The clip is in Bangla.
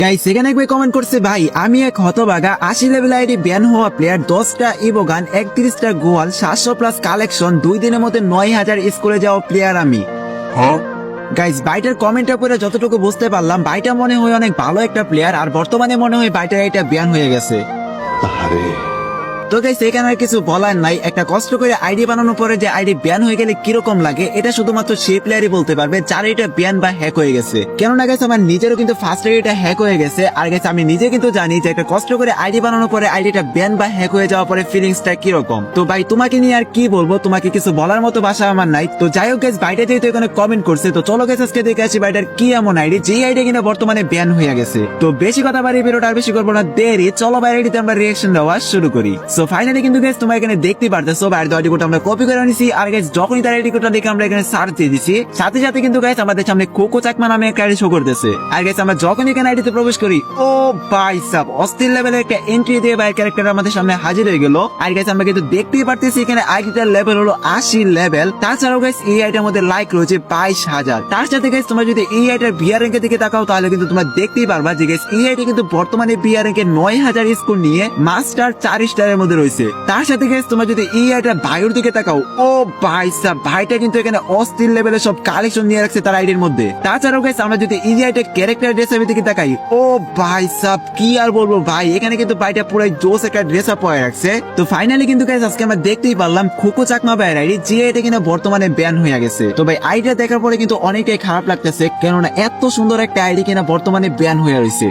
গাইস এখানে একবার কমেন্ট করছে, ভাই আমি এক হতভাগা 80 লেভেল আইডি ব্যান হওয়া প্লেয়ার, 10টা ইভোগান, 31টা গোয়াল, 700 প্লাস কালেকশন, 2 দিনের মধ্যে 9000 স্কুলে যাওয়া প্লেয়ার আমি। গাইস বাইটার কমেন্টটা পড়ে যতটুকু বুঝতে পারলাম, বাইটা মনে হয় অনেক ভালো একটা প্লেয়ার, আর বর্তমানে মনে হয় বাইটার এটা ব্যান হয়ে গেছে। তো গাইস এখানে আর কিছু বলার নাই, একটা কষ্ট করে আইডি বানানোর পরে যে আইডি ব্যান হয়ে গেলে কিরকম লাগে এটা শুধুমাত্র সেই প্লেয়ারই বলতে পারবে যার এটা ব্যান বা হ্যাক হয়ে গেছে। কেননা গাইস আমার নিজেরও কিন্তু ফার্স্ট এটা হ্যাক হয়ে গেছে, আর গাইস আমি নিজে কিন্তু জানি যে একটা কষ্ট করে আইডি বানানোর পরে আইডিটা ব্যান বা হ্যাক হয়ে যাওয়ার পরে ফিলিংসটা কিরকম। তো ভাই তোমাকে নিয়ে আর কি বলবো, তোমাকে কিছু বলার মতো ভাষা আমার নাই। তো যাই হোক গাইস বাইটা যেহেতু এখানে কমেন্ট করছে, তো চলো গাইস আজকে দেখে আসি বাইটার কি এমন আইডি যে আইডি কিনা বর্তমানে ব্যান হয়ে গেছে। তো বেশি কথা বাড়ি ভিডিওটা আর বেশি করবো না, দেরি চলো বাইরে আইডিতে আমরা রিঅ্যাকশন দেওয়া শুরু করি। সো ফাইনালি কিন্তু গাইস তোমরা এখানে দেখতে পারতেছো বাইরের আইডি কোড আমরা কপি করে নিছি, আর গাইস যখনই তার আইডি কোডটা দেখে আমরা এখানে সার্চ দিয়ে দিছি, সাথে সাথে কিন্তু গাইস আমাদের সামনে কোকো চাকমা নামে একটা আইডি শো করতেছে। আর গাইস আমরা যখন এখানে আইডিতে প্রবেশ করি, ও ভাই সাব অস্থির লেভেলের একটা এন্ট্রি দিয়ে ভাই ক্যারেক্টার আমাদের সামনে হাজির হয়ে গেল। আর গাইস আমরা কিন্তু দেখতেই পারতেছি এখানে আইডিটার লেভেল হলো 80 লেভেল। তাছাড়াও গাইস এই আইডির মধ্যে লাইক রয়েছে 22,000। তার সাথে গাইস তোমরা যদি এই আইডির বিআর র্যাঙ্কের দিকে তাকাও তাহলে কিন্তু তোমরা দেখতেই পারবা যে গাইস এই আইডি কিন্তু বর্তমানে বিআর র্যাঙ্কে 9000 স্কোর নিয়ে মাস্টার 4 স্টারের মধ্যে রয়েছে। তার সাথে গাইস তোমরা যদি এই আইডির বায়োর দিকে তাকাও, ও ভাই সাব ভাইটা কিন্তু এখানে অস্থির লেভেলের সব কালেকশন নিয়ে রাখছে তার আইডির মধ্যে। তাছাড়াও গাইস আমরা যদি এই আইডির ক্যারেক্টার ড্রেস আপের দিকে তাকাই, ও ভাই সাব কি আর বলবো ভাই, এখানে কিন্তু ভাইটা পুরো জোস একটা ড্রেস আপ পরে রাখছে। তো ফাইনালি কিন্তু গাইস আজকে আমরা দেখতেই পারলাম কোকো চাকমা ভাইয়ের আইডি যে এটা কিনা বর্তমানে ব্যান হয়ে গেছে। তো ভাই আইডিটা দেখার পরে কিন্তু অনেকটাই খারাপ লাগতেছে, কেননা এত সুন্দর একটা আইডি কিনা বর্তমানে ব্যান হয়ে রয়েছে।